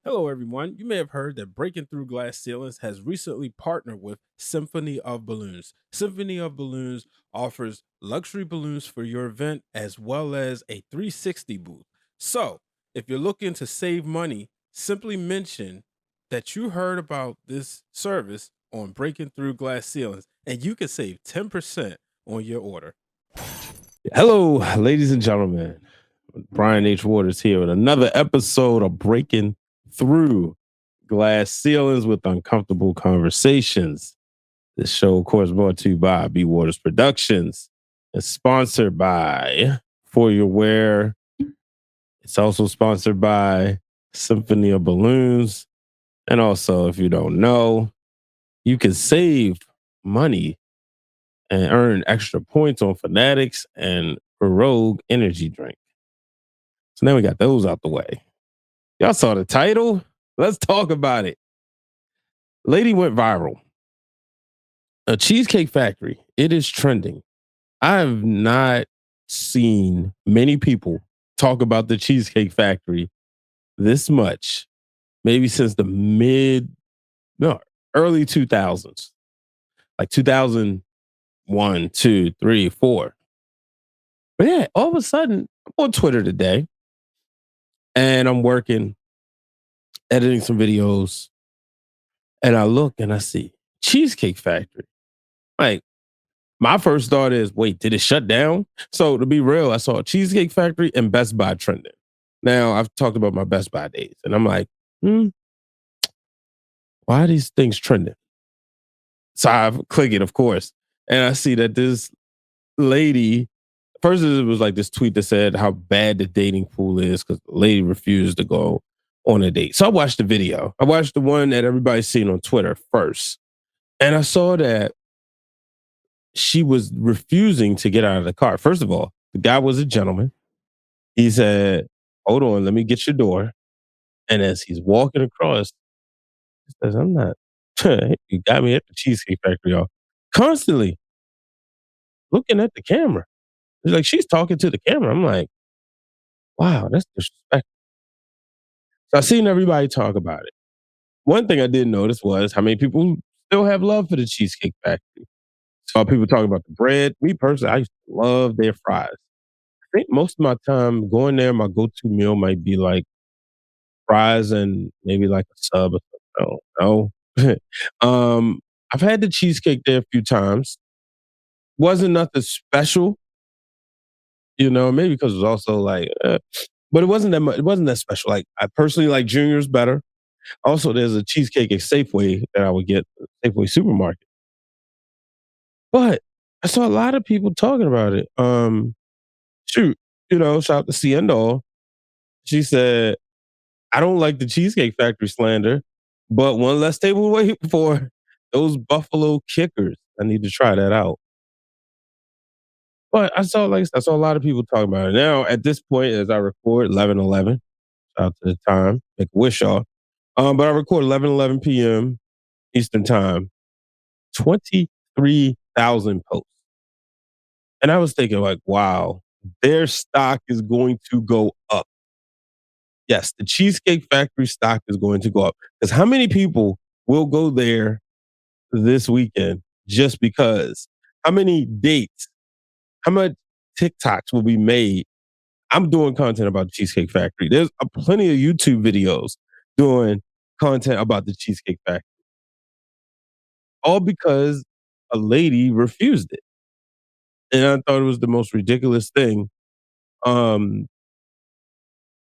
Hello, everyone. You may have heard that Breaking Through Glass Ceilings has recently partnered with Symphony of Balloons. Symphony of Balloons offers luxury balloons for your event as well as a 360 booth. So, if you're looking to save money, simply mention that you heard about this service on Breaking Through Glass Ceilings and you can save 10% on your order. Hello, ladies and gentlemen. Brian H. Waters here with another episode of Breaking Through Glass Ceilings with Uncomfortable Conversations. This show, of course, brought to you by B. Waters Productions. It's sponsored by For Your Wear. It's also sponsored by Symphony of Balloons. And also, if you don't know, you can save money and earn extra points on Fanatics and Rogue energy drink. So now we got those out the way. Y'all saw the title? Let's talk about it. Lady went viral. A Cheesecake Factory. It is trending. I have not seen many people talk about the Cheesecake Factory this much, maybe since the early 2000s, like 2001, 2, 3, 4. But yeah, all of a sudden, I'm on Twitter today and I'm working, editing some videos, and I look and I see Cheesecake Factory. Like, my first thought is, wait, did it shut down? So to be real, I saw Cheesecake Factory and Best Buy trending. Now I've talked about my Best Buy days, and I'm like, why are these things trending? So I click it, of course, and I see that this lady. First, it was like this tweet that said how bad the dating pool is because the lady refused to go on a date. So I watched the video. I watched the one that everybody's seen on Twitter first, and I saw that she was refusing to get out of the car. First of all, the guy was a gentleman. He said, "Hold on, let me get your door." And as he's walking across, he says, "I'm not." You got me at the Cheesecake Factory, y'all. Constantly looking at the camera. It's like she's talking to the camera. I'm like, wow, that's disrespectful. So I seen everybody talk about it. One thing I did notice was how many people still have love for the Cheesecake Factory. Saw people talking about the bread. Me personally, I used to love their fries. I think most of my time going there, my go-to meal might be like fries and maybe like a sub or something. I don't know. I've had the cheesecake there a few times. Wasn't nothing special, maybe because it was also like, but it wasn't that much. It wasn't that special. Like I personally like Junior's better. Also, there's a cheesecake at Safeway that I would get, Safeway supermarket. But I saw a lot of people talking about it. Shoot, shout out to Ciendall. She said, I don't like the Cheesecake Factory slander, but one less table to wait for those Buffalo kickers. I need to try that out. But I saw a lot of people talking about it. Now, at this point, as I record 11:11, shout out to the time, make a wish, y'all. But I record 11:11 p.m. Eastern time, 23,000 posts. And I was thinking, like, wow, their stock is going to go up. Yes, the Cheesecake Factory stock is going to go up. Because how many people will go there this weekend just because? How many dates? How much TikToks will be made? I'm doing content about the Cheesecake Factory. There's plenty of YouTube videos doing content about the Cheesecake Factory. All because a lady refused it. And I thought it was the most ridiculous thing. Um,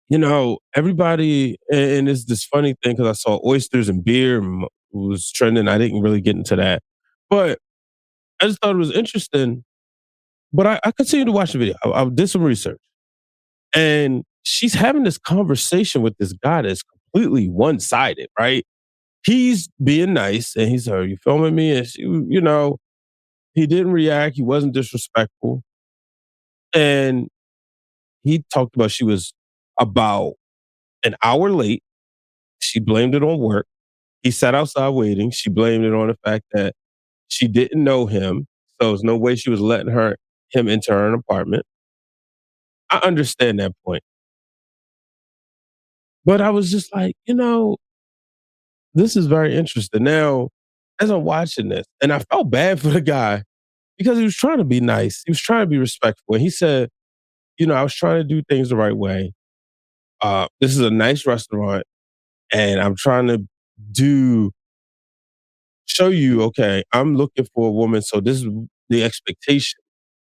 everybody, and it's this funny thing because I saw oysters and beer was trending. I didn't really get into that, but I just thought it was interesting. But I continued to watch the video. I did some research, and she's having this conversation with this guy that's completely one sided, right? He's being nice, and he's, "Are you filming me?" And she, he didn't react. He wasn't disrespectful, and he talked about she was about an hour late. She blamed it on work. He sat outside waiting. She blamed it on the fact that she didn't know him. So there's no way she was letting him into her apartment. I understand that point. But I was just like, this is very interesting. Now, as I'm watching this, and I felt bad for the guy because he was trying to be nice. He was trying to be respectful. And he said, I was trying to do things the right way. This is a nice restaurant, and I'm trying to do show you, okay, I'm looking for a woman. So this is the expectation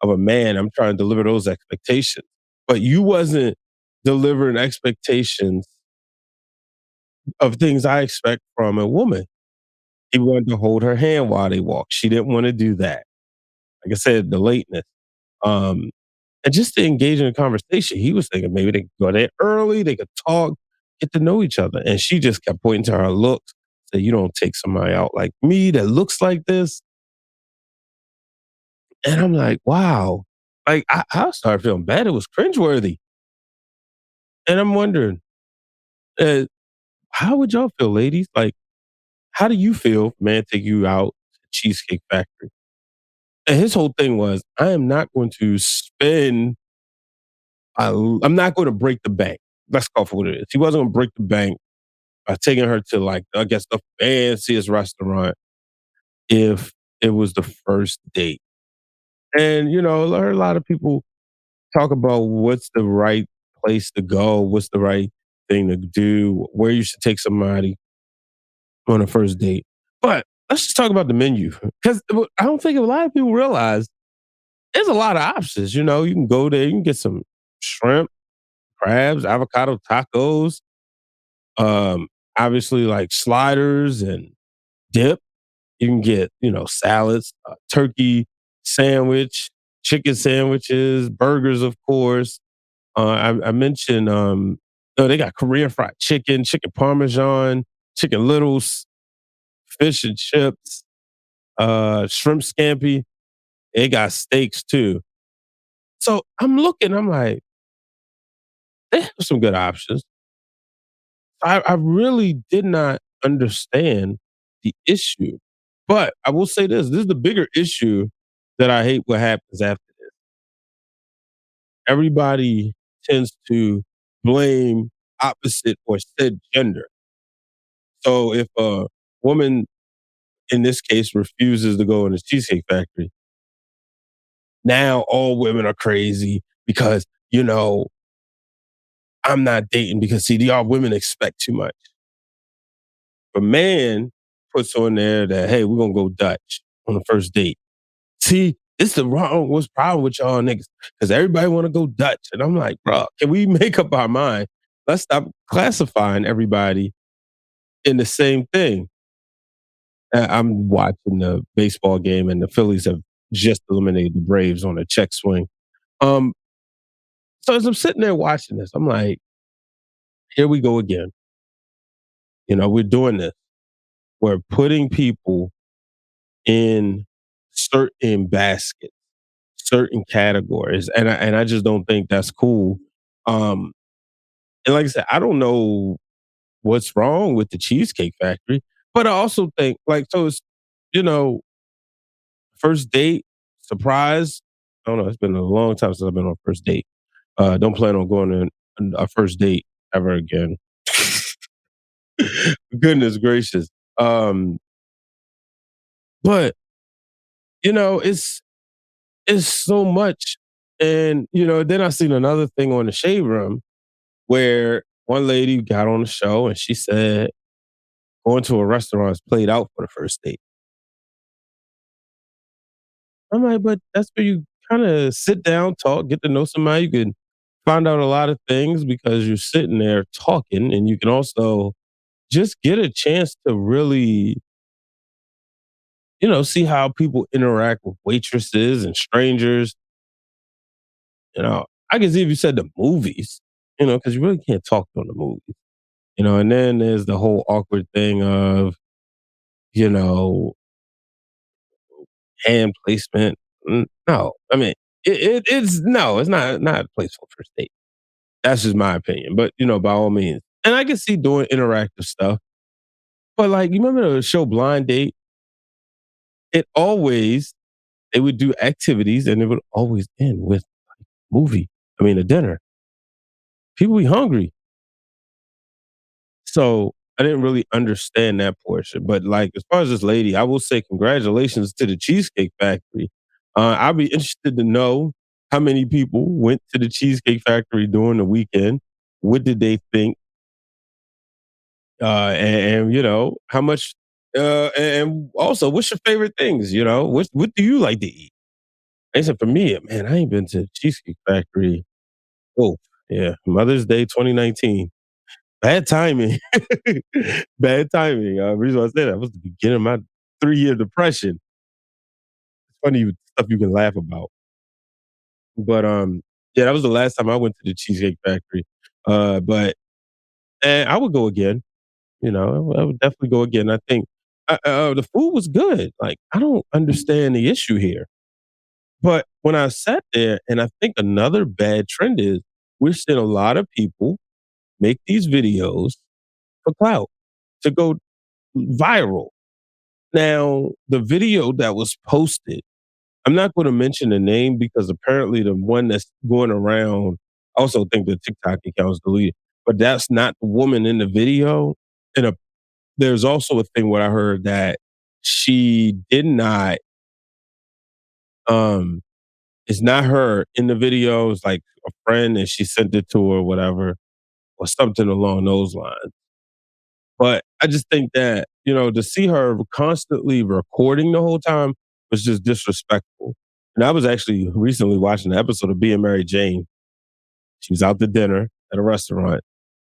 of a man. I'm trying to deliver those expectations. But you wasn't delivering expectations of things I expect from a woman. He wanted to hold her hand while they walked. She didn't want to do that. Like I said, the lateness. Um, and just to engage in a conversation, he was thinking maybe they could go there early, they could talk, get to know each other. And she just kept pointing to her looks. Say, you don't take somebody out like me that looks like this. And I'm like, wow. Like I started feeling bad. It was cringeworthy. And I'm wondering, uh, how would y'all feel, ladies? Like, how do you feel if a man take you out to Cheesecake Factory? And his whole thing was, I am not going to spend I'm not going to break the bank. Let's call for what it is. He wasn't going to break the bank by taking her to like, I guess, the fanciest restaurant if it was the first date. And, I heard a lot of people talk about what's the right place to go, what's the right thing to do, where you should take somebody on a first date. But let's just talk about the menu because I don't think a lot of people realize there's a lot of options. You can go there, you can get some shrimp, crabs, avocado tacos, um, obviously like sliders and dip. You can get, salads, turkey sandwich, chicken sandwiches, burgers, of course. I mentioned, they got Korean fried chicken, chicken parmesan, chicken littles, fish and chips, shrimp scampi. They got steaks too. So I'm looking, I'm like, they have some good options. I really did not understand the issue. But I will say this is the bigger issue that I hate what happens after this. Everybody tends to blame opposite or said gender. So if a woman in this case refuses to go in the Cheesecake Factory, now all women are crazy because, I'm not dating because see, y'all women expect too much. A man puts on there that, hey, we're gonna go Dutch on the first date. See, it's the wrong what's the problem with y'all niggas? Because everybody wanna go Dutch. And I'm like, bro, can we make up our mind? Let's stop classifying everybody in the same thing. I'm watching the baseball game and the Phillies have just eliminated the Braves on a check swing. Um, so as I'm sitting there watching this, I'm like, here we go again. We're doing this. We're putting people in certain baskets, certain categories, and I just don't think that's cool. Um, and like I said, I don't know what's wrong with the Cheesecake Factory, but I also think like so it's you know first date surprise. I don't know. It's been a long time since I've been on a first date. Don't plan on going on a first date ever again. Goodness gracious. Um, but it's so much. And, then I seen another thing on the Shade Room where one lady got on the show and she said going to a restaurant is played out for the first date. I'm like, but that's where you kind of sit down, talk, get to know somebody. You can find out a lot of things because you're sitting there talking, and you can also just get a chance to really, see how people interact with waitresses and strangers. I can see if you said the movies, because you really can't talk during the movies, and then there's the whole awkward thing of, you know, hand placement. No, I mean, it's no, it's not a place for first date. That's just my opinion. But, by all means. And I can see doing interactive stuff. But like, you remember the show Blind Date? It always, they would do activities and it would always end with movie. I mean, a dinner. People be hungry. So I didn't really understand that portion. But like as far as this lady, I will say congratulations to the Cheesecake Factory. I'll be interested to know how many people went to the Cheesecake Factory during the weekend. What did they think? And you know, how much and also what's your favorite things? You know, what do you like to eat? They said for me, man, I ain't been to Cheesecake Factory. Oh, yeah. Mother's Day 2019. Bad timing. Bad timing. Reason why I say that was the beginning of my 3-year depression. It's funny stuff you can laugh about. But yeah, that was the last time I went to the Cheesecake Factory. But and I would go again. You know, I would definitely go again. I think the food was good. Like I don't understand the issue here. But when I sat there, and I think another bad trend is we're seeing a lot of people make these videos for clout to go viral. Now, the video that was posted, I'm not going to mention the name because apparently the one that's going around, I also think the TikTok account was deleted, but that's not the woman in the video. And there's also a thing where I heard that she did not, um, it's not her in the video. It's like a friend and she sent it to her or whatever, or something along those lines. But I just think that, you know, to see her constantly recording the whole time was just disrespectful. And I was actually recently watching an episode of Being Mary Jane. She was out to dinner at a restaurant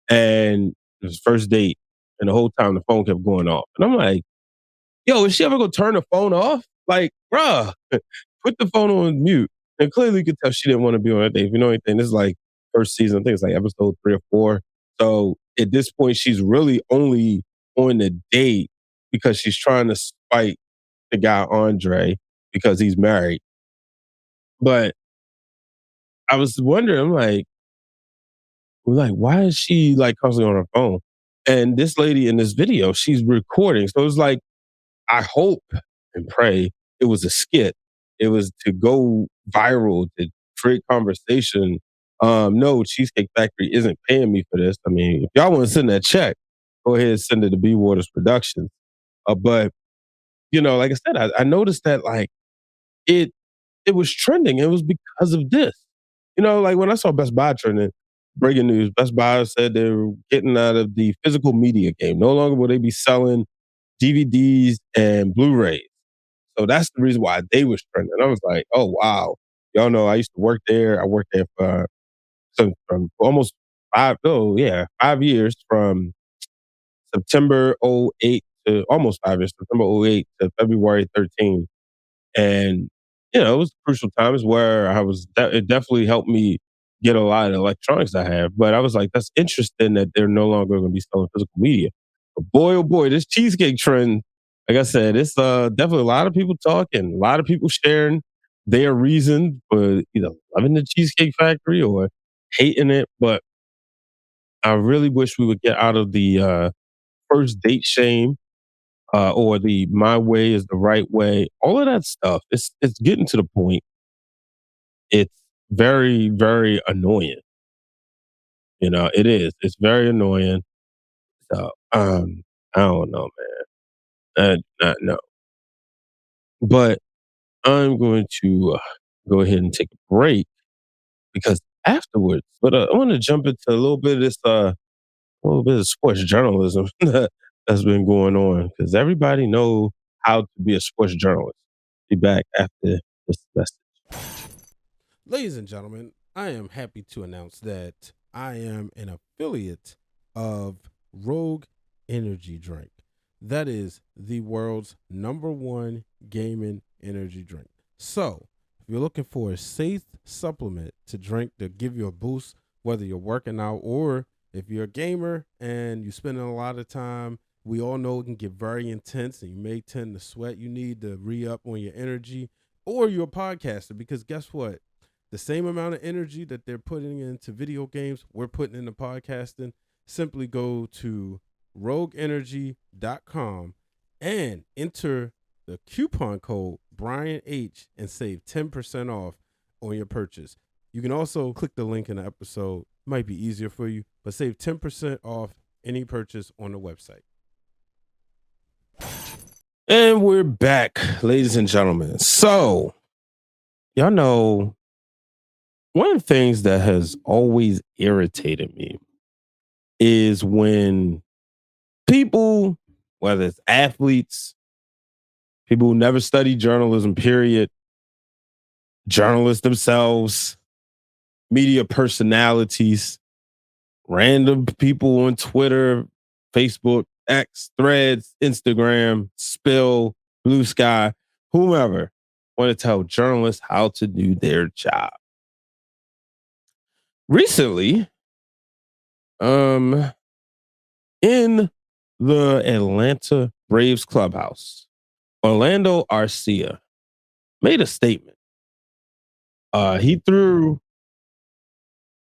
and it was first date. And the whole time the phone kept going off. And I'm like, yo, is she ever gonna turn the phone off? Like, bruh, put the phone on mute. And clearly you could tell she didn't want to be on that date. If you know anything, this is like first season, I think it's like episode 3 or 4. So at this point, she's really only on the date because she's trying to spite the guy Andre because he's married. But I was wondering, why is she like constantly on her phone? And this lady in this video, she's recording. So it's like, I hope and pray it was a skit. It was to go viral, to create conversation. No, Cheesecake Factory isn't paying me for this. I mean, if y'all want to send that check, go ahead and send it to B Waters Productions. But you know, like I said, I noticed that like it it was trending. It was because of this. You know, like when I saw Best Buy trending, breaking news, Best Buy said they were getting out of the physical media game. No longer will they be selling DVDs and Blu-rays. So that's the reason why they was trending. I was like, oh wow. Y'all know I used to work there. I worked there for from almost 5 years from September '08 to almost 5 years, September '08 to February 13. And, you know, it was crucial times where it definitely helped me get a lot of electronics I have. But I was like, that's interesting that they're no longer going to be selling physical media. But boy, oh boy, this cheesecake trend, like I said, it's definitely a lot of people talking, a lot of people sharing their reason for either loving the Cheesecake Factory or hating it. But I really wish we would get out of the first date shame or the my way is the right way, all of that stuff. It's getting to the point. It's very, very annoying. You know, it is. It's very annoying. So I don't know, man. No. But I'm going to go ahead and take a break because afterwards, but I want to jump into a little bit of sports journalism that's been going on because everybody know how to be a sports journalist. Be back after this message. Ladies and gentlemen, I am happy to announce that I am an affiliate of Rogue Energy Drink. That is the world's #1 gaming energy drink. So, if you're looking for a safe supplement to drink to give you a boost, whether you're working out or if you're a gamer and you're spending a lot of time, we all know it can get very intense and you may tend to sweat. You need to re up on your energy, or you're a podcaster because guess what? The same amount of energy that they're putting into video games, we're putting into podcasting. Simply go to rogueenergy.com and enter the coupon code Brian H and save 10% off on your purchase. You can also click the link in the episode. Might be easier for you, but save 10% off any purchase on the website. And we're back, ladies and gentlemen. So, y'all know one of the things that has always irritated me is when people, whether it's athletes, people who never studied journalism, period, journalists themselves, media personalities, random people on Twitter, Facebook, X, Threads, Instagram, Spill, Blue Sky, whomever, want to tell journalists how to do their job. Recently, in the Atlanta Braves clubhouse, Orlando Arcia made a statement. He threw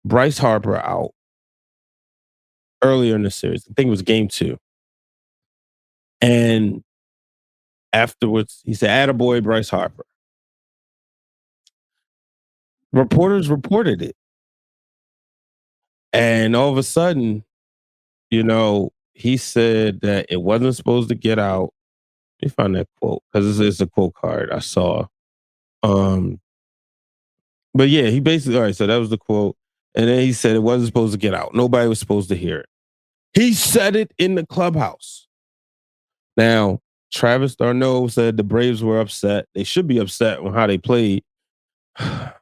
Bryce Harper out earlier in the series. I think it was game 2. And afterwards, he said, "Attaboy, Bryce Harper." Reporters reported it. And all of a sudden, he said that it wasn't supposed to get out. Let me find that quote because it's a quote card I saw. But yeah, he basically, all right, so that was the quote. And then he said it wasn't supposed to get out. Nobody was supposed to hear it. He said it in the clubhouse. Now, Travis Darno said the Braves were upset. They should be upset on how they played.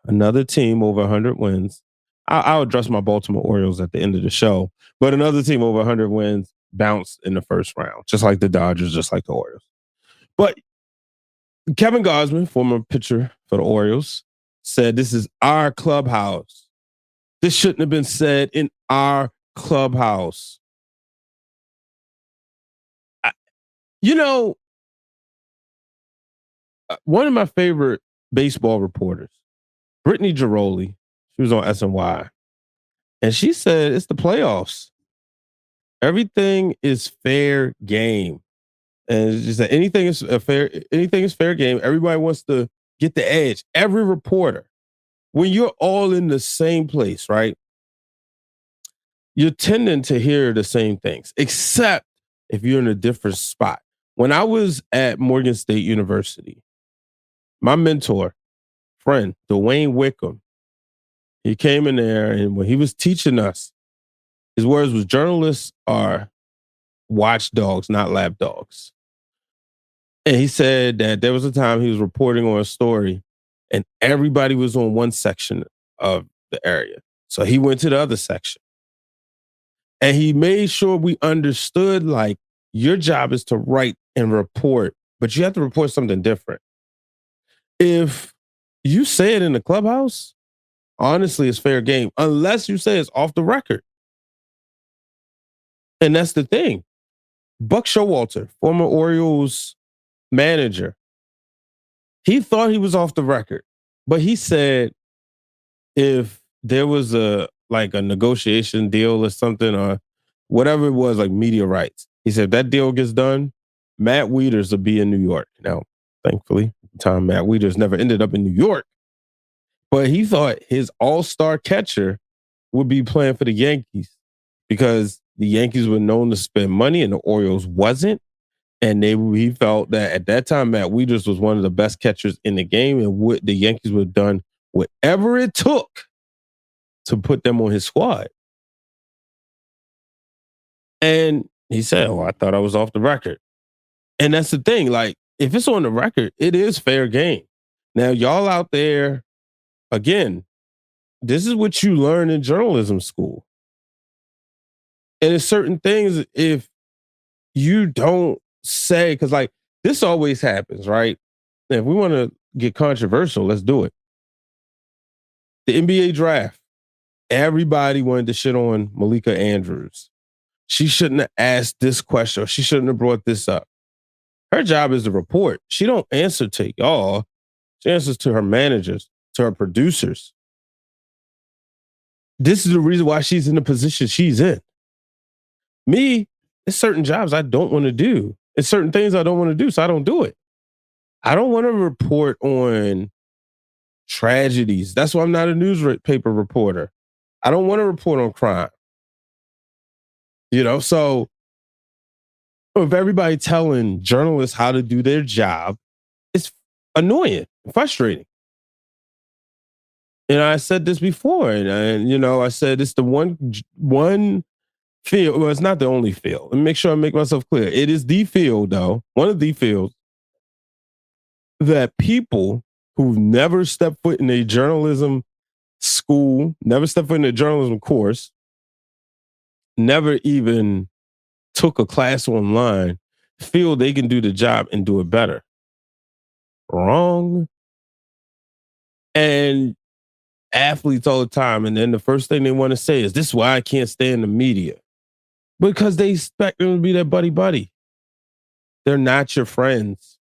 Another team over 100 wins. I'll address my Baltimore Orioles at the end of the show. But another team over 100 wins bounced in the first round, just like the Dodgers, just like the Orioles. But Kevin Gausman, former pitcher for the Orioles, said this is our clubhouse. This shouldn't have been said in our clubhouse. One of my favorite baseball reporters, Brittany Giroli, she was on SNY, and she said it's the playoffs. Everything is fair game. And she said anything is fair game. Everybody wants to get the edge. Every reporter, when you're all in the same place, right? You're tending to hear the same things, except if you're in a different spot. When I was at Morgan State University, my mentor, friend, Dwayne Wickham, he came in there, and when he was teaching us, his words was, journalists are watchdogs, not lapdogs. And he said that there was a time he was reporting on a story and everybody was on one section of the area. So he went to the other section. And he made sure we understood, like, your job is to write and report, but you have to report something different. If you say it in the clubhouse, honestly, it's fair game, unless you say it's off the record. And that's the thing. Buck Showalter, former Orioles manager, he thought he was off the record, but he said if there was a negotiation deal or something or whatever it was, like media rights, he said if that deal gets done, Matt Wieters will be in New York. Now, thankfully, at the time Matt Wieters never ended up in New York, but he thought his all-star catcher would be playing for the Yankees because the Yankees were known to spend money and the Orioles wasn't. And he felt that at that time, Matt Wieters was one of the best catchers in the game, and the Yankees would have done whatever it took to put them on his squad. And he said, "Oh, I thought I was off the record." And that's the thing. Like, if it's on the record, it is fair game. Now, y'all out there, again, this is what you learn in journalism school. And it's certain things, if you don't say, because like this always happens, right? If we want to get controversial, let's do it. The NBA draft, everybody wanted to shit on Malika Andrews. She shouldn't have asked this question, or she shouldn't have brought this up. Her job is to report. She don't answer to y'all. She answers to her managers, to her producers. This is the reason why she's in the position she's in. Me, there's certain jobs I don't want to do. It's certain things I don't want to do, so I don't do it. I don't want to report on tragedies. That's why I'm not a newspaper reporter. I don't want to report on crime. So if everybody telling journalists how to do their job, it's annoying, frustrating. And I said this before, and I said it's the one field. Well, it's not the only field. Let me make sure I make myself clear. It is the field, though, one of the fields that people who've never stepped foot in a journalism school, never stepped foot in a journalism course, never even took a class online, feel they can do the job and do it better. Wrong. And athletes all the time, and then the first thing they want to say is, "This is why I can't stay in the media," because they expect them to be their buddy. They're not your friends.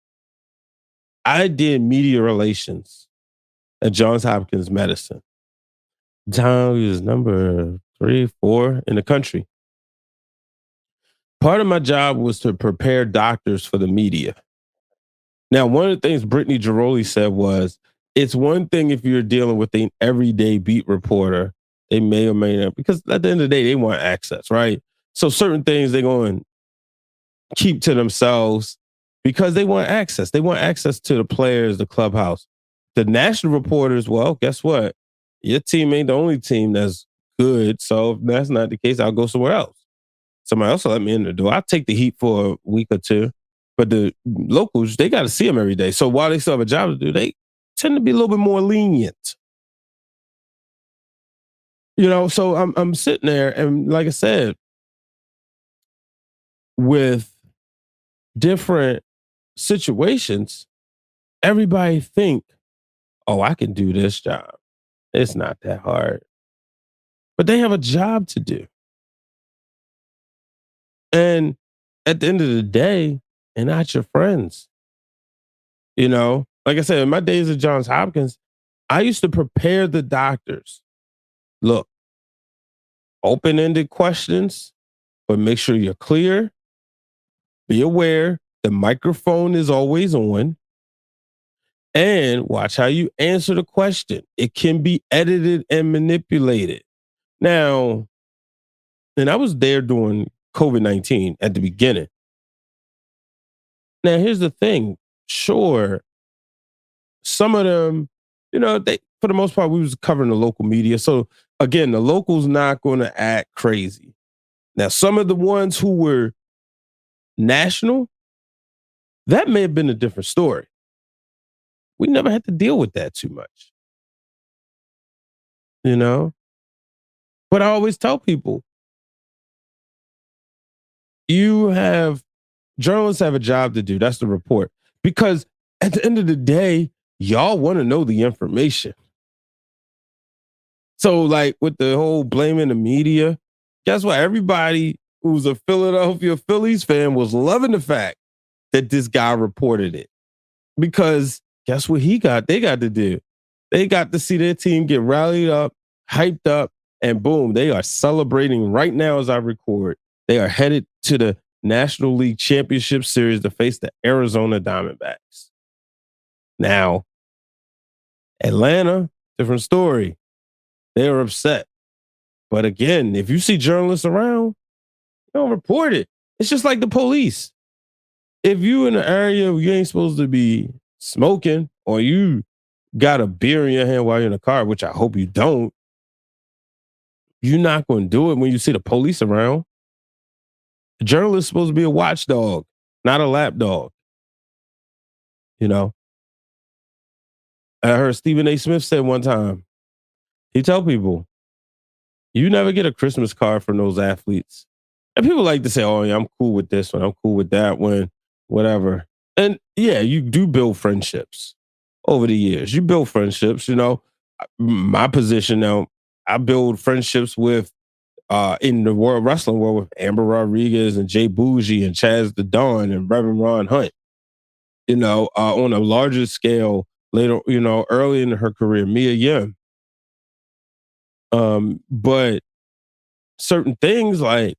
I did media relations at Johns Hopkins Medicine. Time was number 3, 4 in the country. Part of my job was to prepare doctors for the media. Now, one of the things Brittany Giroli said was, it's one thing if you're dealing with an everyday beat reporter, they may or may not, because at the end of the day, they want access, right? So certain things they're going to keep to themselves because they want access. They want access to the players, the clubhouse. The national reporters, well, guess what? Your team ain't the only team that's good. So if that's not the case, I'll go somewhere else. Somebody else will let me in the door. I'll take the heat for a week or two. But the locals, they got to see them every day. So while they still have a job to do, they tend to be a little bit more lenient. So I'm sitting there, and like I said, with different situations, everybody think, "Oh, I can do this job. It's not that hard." But they have a job to do. And at the end of the day, they're not your friends. Like I said, in my days at Johns Hopkins, I used to prepare the doctors. Look, open-ended questions, but make sure you're clear. Be aware the microphone is always on. And watch how you answer the question. It can be edited and manipulated. Now, and I was there during COVID-19 at the beginning. Now, here's the thing. Sure, some of them, they for the most part, we was covering the local media. So again, the locals not going to act crazy. Now, some of the ones who were national, that may have been a different story. We never had to deal with that too much. But I always tell people, journalists have a job to do. That's the report. Because at the end of the day, y'all want to know the information. So, like with the whole blaming the media, guess what? Everybody who's a Philadelphia Phillies fan was loving the fact that this guy reported it. Because guess what they got to do? They got to see their team get rallied up, hyped up, and boom, they are celebrating right now as I record. They are headed to the National League Championship Series to face the Arizona Diamondbacks. Now, Atlanta, different story. They are upset. But again, if you see journalists around, don't report it. It's just like the police. If you in an area where you ain't supposed to be smoking, or you got a beer in your hand while you're in a car, which I hope you don't, you're not going to do it when you see the police around. The journalist is supposed to be a watchdog, not a lapdog. I heard Stephen A. Smith say one time, he tell people, you never get a Christmas card from those athletes. And people like to say, "Oh, yeah, I'm cool with this one. I'm cool with that one, whatever." And yeah, you do build friendships over the years. You build friendships, My position now, I build friendships with in the world wrestling world with Amber Rodriguez and Jay Bougie and Chaz the Don and Reverend Ron Hunt. On a larger scale later, early in her career, Mia Yim. But certain things like,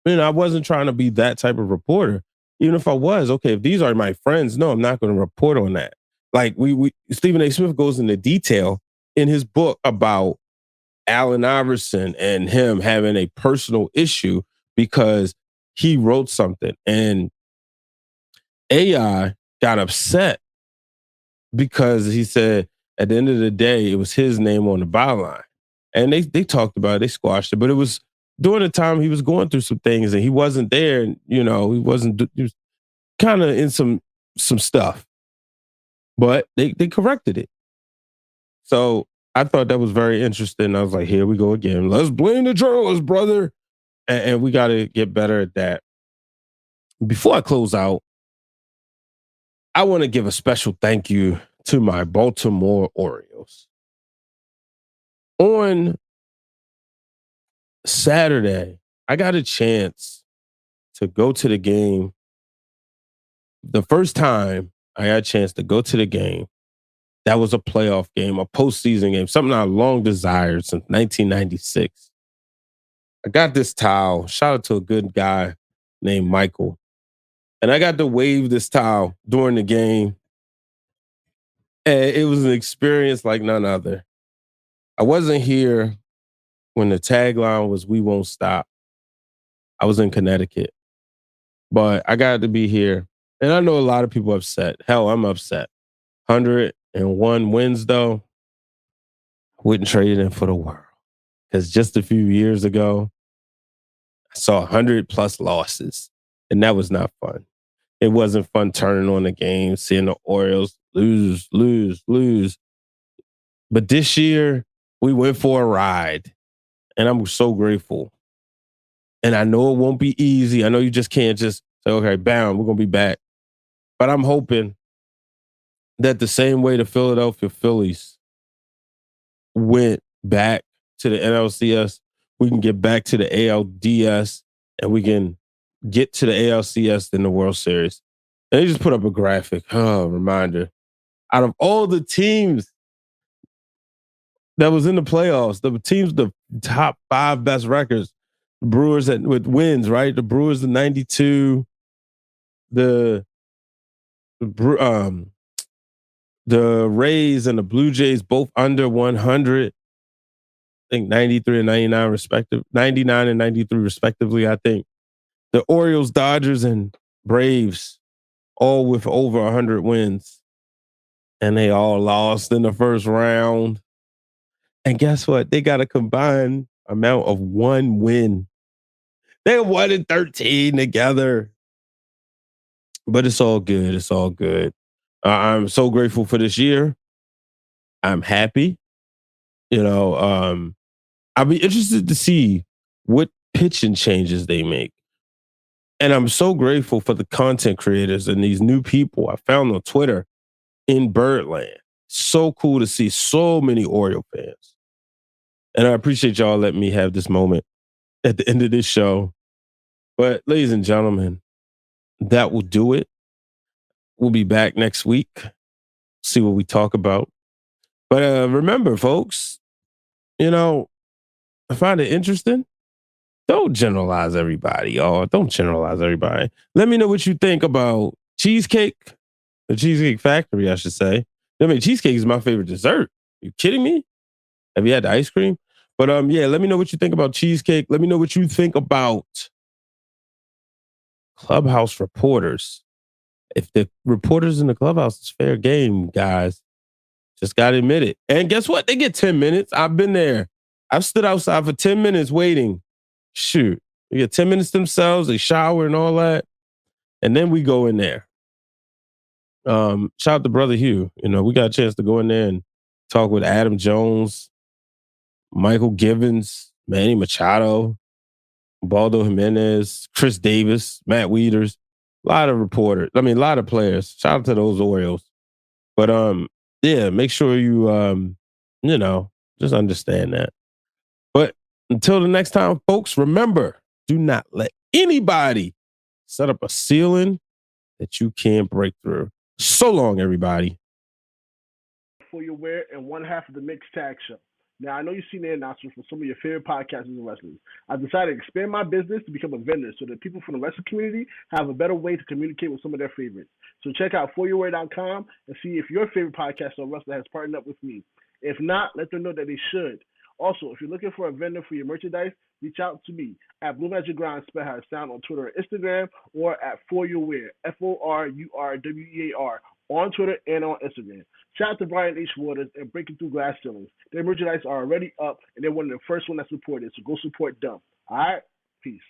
I wasn't trying to be that type of reporter. Even if I was, okay, if these are my friends, no, I'm not going to report on that. Like Stephen A. Smith goes into detail in his book about Allen Iverson and him having a personal issue because he wrote something and AI got upset because he said at the end of the day, it was his name on the byline. And they talked about it, they squashed it, but it was during the time he was going through some things and he wasn't there. And, he was kind of in some stuff, but they corrected it. So I thought that was very interesting. I was like, here we go again. Let's blame the journalist, brother. And we got to get better at that. Before I close out, I want to give a special thank you to my Baltimore Orioles. On Saturday, I got a chance to go to the game. The first time I got a chance to go to the game, that was a playoff game, a postseason game, something I long desired since 1996. I got this towel. Shout out to a good guy named Michael. And I got to wave this towel during the game. And it was an experience like none other. I wasn't here when the tagline was "We Won't Stop." I was in Connecticut, but I got to be here. And I know a lot of people upset. Hell, I'm upset. 101 wins, though. I wouldn't trade it in for the world. Because just a few years ago, I saw 100 plus losses, and that was not fun. It wasn't fun turning on the game, seeing the Orioles lose, lose, lose. But this year, we went for a ride, and I'm so grateful. And I know it won't be easy. I know you just can't just say, okay, bam, we're going to be back. But I'm hoping that the same way the Philadelphia Phillies went back to the NLCS, we can get back to the ALDS and we can get to the ALCS in the World Series. And they just put up a graphic, reminder. Out of all the teams that was in the playoffs, the teams, the top 5 best records, the Brewers with wins, right? The Brewers, the 92, the Rays and the Blue Jays both under 100. I think 93 and 99 99 and 93 respectively, I think. The Orioles, Dodgers, and Braves all with over 100 wins. And they all lost in the first round. And guess what? They got a combined amount of 1 win. They 1-13 together. But it's all good. It's all good. I'm so grateful for this year. I'm happy. I'll be interested to see what pitching changes they make. And I'm so grateful for the content creators and these new people I found on Twitter in Birdland. So cool to see so many Oriole fans. And I appreciate y'all letting me have this moment at the end of this show. But ladies and gentlemen, that will do it. We'll be back next week. See what we talk about. But remember, folks, I find it interesting. Don't generalize everybody, y'all. Don't generalize everybody. Let me know what you think about cheesecake, the Cheesecake Factory, I should say. I mean, cheesecake is my favorite dessert. You kidding me? Have you had the ice cream? But yeah, let me know what you think about cheesecake. Let me know what you think about clubhouse reporters. If the reporters in the clubhouse is fair game, guys, just got to admit it. And guess what? They get 10 minutes. I've been there. I've stood outside for 10 minutes waiting. Shoot. They get 10 minutes themselves. They shower and all that. And then we go in there. Shout out to Brother Hugh. We got a chance to go in there and talk with Adam Jones, Michael Givens, Manny Machado, Baldo Jimenez, Chris Davis, Matt Wieters. A lot of reporters. A lot of players. Shout out to those Orioles. But yeah, make sure you just understand that. But until the next time, folks, remember, do not let anybody set up a ceiling that you can't break through. So long, everybody. For your wear and one half of the Mixed Tag Show. Now, I know you've seen the announcements from some of your favorite podcasters and wrestlers. I've decided to expand my business to become a vendor so that people from the wrestling community have a better way to communicate with some of their favorites. So check out foryourwear.com and see if your favorite podcaster or wrestler has partnered up with me. If not, let them know that they should. Also, if you're looking for a vendor for your merchandise, reach out to me at Blue Magic Grind, spell how it sound on Twitter or Instagram, or at For Your Wear, FORURWEAR, on Twitter and on Instagram. Shout out to Brian H. Waters and Breaking Through Glass Ceilings. Their merchandise are already up, and they're one of the first one that's supported, so go support them. All right? Peace.